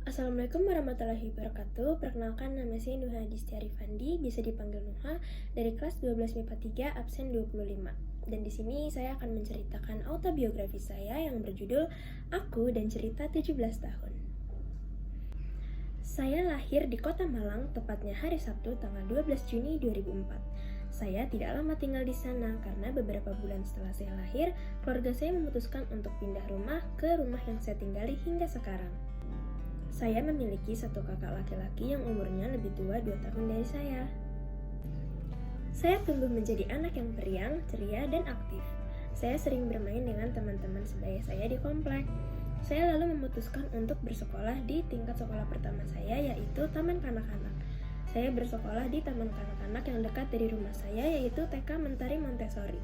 Assalamualaikum warahmatullahi wabarakatuh. Perkenalkan, nama saya Nuha Distiari Fandi, bisa dipanggil Nuha, dari kelas 12 MIPA 3 absen 25. Dan di sini saya akan menceritakan autobiografi saya yang berjudul Aku dan Cerita 17 Tahun. Saya lahir di Kota Malang, tepatnya hari Sabtu tanggal 12 Juni 2004. Saya tidak lama tinggal di sana karena beberapa bulan setelah saya lahir, keluarga saya memutuskan untuk pindah rumah ke rumah yang saya tinggali hingga sekarang. Saya memiliki satu kakak laki-laki yang umurnya lebih tua 2 tahun dari saya. Saya tumbuh menjadi anak yang periang, ceria, dan aktif. Saya sering bermain dengan teman-teman sebaya saya di komplek. Saya lalu memutuskan untuk bersekolah di tingkat sekolah pertama saya, yaitu Taman Kanak-Kanak. Saya bersekolah di Taman Kanak-Kanak yang dekat dari rumah saya, yaitu TK Mentari Montessori.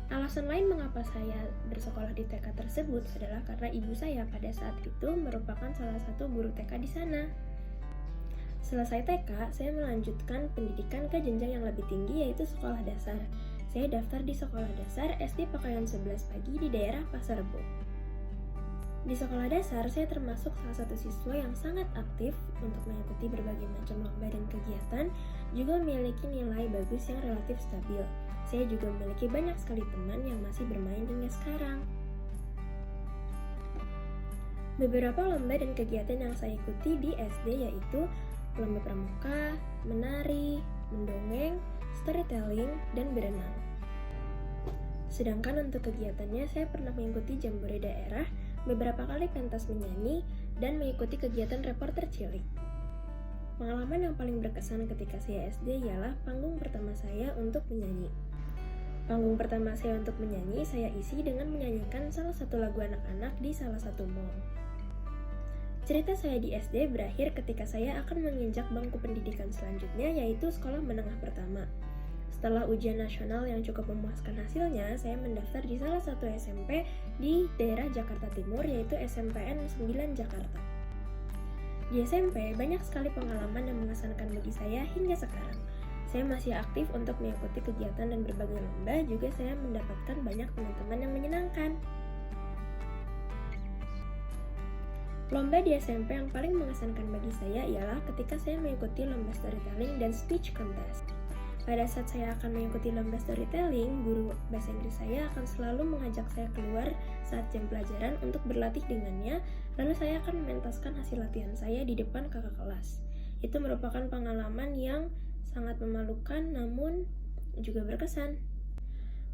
Alasan lain mengapa saya bersekolah di TK tersebut adalah karena ibu saya pada saat itu merupakan salah satu guru TK di sana. Selesai TK, saya melanjutkan pendidikan ke jenjang yang lebih tinggi, yaitu sekolah dasar. Saya daftar di sekolah dasar SD Pakaian 11 Pagi di daerah Pasar Rebo. Di sekolah dasar, saya termasuk salah satu siswa yang sangat aktif untuk mengikuti berbagai macam lomba dan kegiatan, juga memiliki nilai bagus yang relatif stabil. Saya juga memiliki banyak sekali teman yang masih bermain hingga sekarang. Beberapa lomba dan kegiatan yang saya ikuti di SD yaitu lomba pramuka, menari, mendongeng, storytelling, dan berenang. Sedangkan untuk kegiatannya, saya pernah mengikuti jambore daerah, beberapa kali pentas menyanyi, dan mengikuti kegiatan reporter cilik. Pengalaman yang paling berkesan ketika saya SD ialah panggung pertama saya untuk menyanyi. Panggung pertama saya untuk menyanyi, saya isi dengan menyanyikan salah satu lagu anak-anak di salah satu mall. Cerita saya di SD berakhir ketika saya akan menginjak bangku pendidikan selanjutnya, yaitu sekolah menengah pertama. Setelah ujian nasional yang cukup memuaskan hasilnya, saya mendaftar di salah satu SMP di daerah Jakarta Timur, yaitu SMPN 9 Jakarta. Di SMP, banyak sekali pengalaman yang mengesankan bagi saya hingga sekarang. Saya masih aktif untuk mengikuti kegiatan dan berbagai lomba, juga saya mendapatkan banyak teman-teman yang menyenangkan. Lomba di SMP yang paling mengesankan bagi saya ialah ketika saya mengikuti lomba storytelling dan speech contest. Pada saat saya akan mengikuti lomba storytelling, guru bahasa Inggris saya akan selalu mengajak saya keluar saat jam pelajaran untuk berlatih dengannya, lalu saya akan mementaskan hasil latihan saya di depan kakak kelas. Itu merupakan pengalaman yang sangat memalukan namun juga berkesan.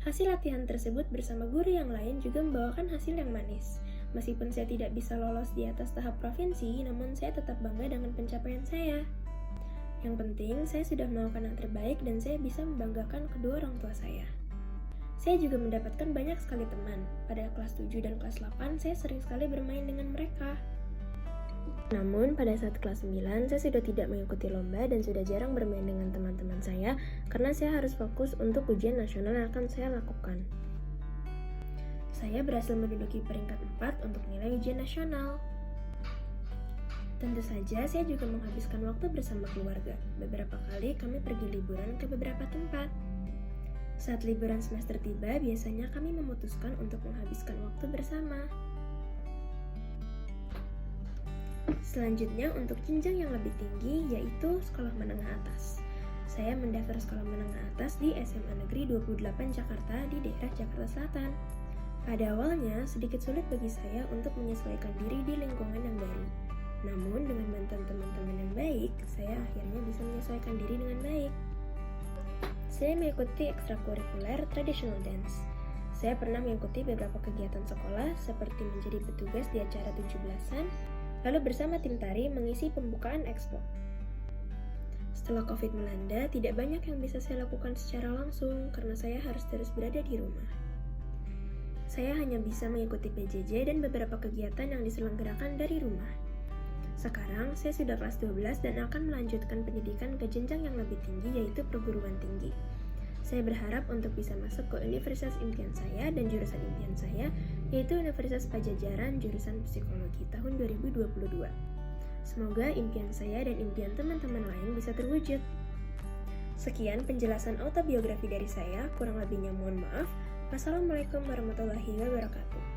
Hasil latihan tersebut bersama guru yang lain juga membawakan hasil yang manis. Meskipun saya tidak bisa lolos di atas tahap provinsi, namun saya tetap bangga dengan pencapaian saya. Yang penting, saya sudah melakukan yang terbaik dan saya bisa membanggakan kedua orang tua saya. Saya juga mendapatkan banyak sekali teman. Pada kelas 7 dan kelas 8, saya sering sekali bermain dengan mereka. Namun, pada saat kelas 9, saya sudah tidak mengikuti lomba dan sudah jarang bermain dengan teman-teman saya karena saya harus fokus untuk ujian nasional yang akan saya lakukan. Saya berhasil menduduki peringkat 4 untuk nilai ujian nasional. Tentu saja, saya juga menghabiskan waktu bersama keluarga. Beberapa kali kami pergi liburan ke beberapa tempat. Saat liburan semester tiba, biasanya kami memutuskan untuk menghabiskan waktu bersama. Selanjutnya, untuk jenjang yang lebih tinggi, yaitu sekolah menengah atas. Saya mendaftar sekolah menengah atas di SMA Negeri 28 Jakarta di daerah Jakarta Selatan. Pada awalnya, sedikit sulit bagi saya untuk menyesuaikan diri di lingkungan yang baru. Namun, dengan bantuan teman-teman yang baik, saya akhirnya bisa menyesuaikan diri dengan baik. Saya mengikuti ekstrakurikuler traditional dance. Saya pernah mengikuti beberapa kegiatan sekolah, seperti menjadi petugas di acara 17-an, lalu bersama tim tari mengisi pembukaan expo. Setelah COVID melanda, tidak banyak yang bisa saya lakukan secara langsung karena saya harus terus berada di rumah. Saya hanya bisa mengikuti PJJ dan beberapa kegiatan yang diselenggarakan dari rumah. Sekarang, saya sudah kelas 12 dan akan melanjutkan pendidikan ke jenjang yang lebih tinggi, yaitu perguruan tinggi. Saya berharap untuk bisa masuk ke universitas impian saya dan jurusan impian saya, yaitu Universitas Pajajaran jurusan Psikologi tahun 2022. Semoga impian saya dan impian teman-teman lain bisa terwujud. Sekian penjelasan autobiografi dari saya, kurang lebihnya mohon maaf. Wassalamualaikum warahmatullahi wabarakatuh.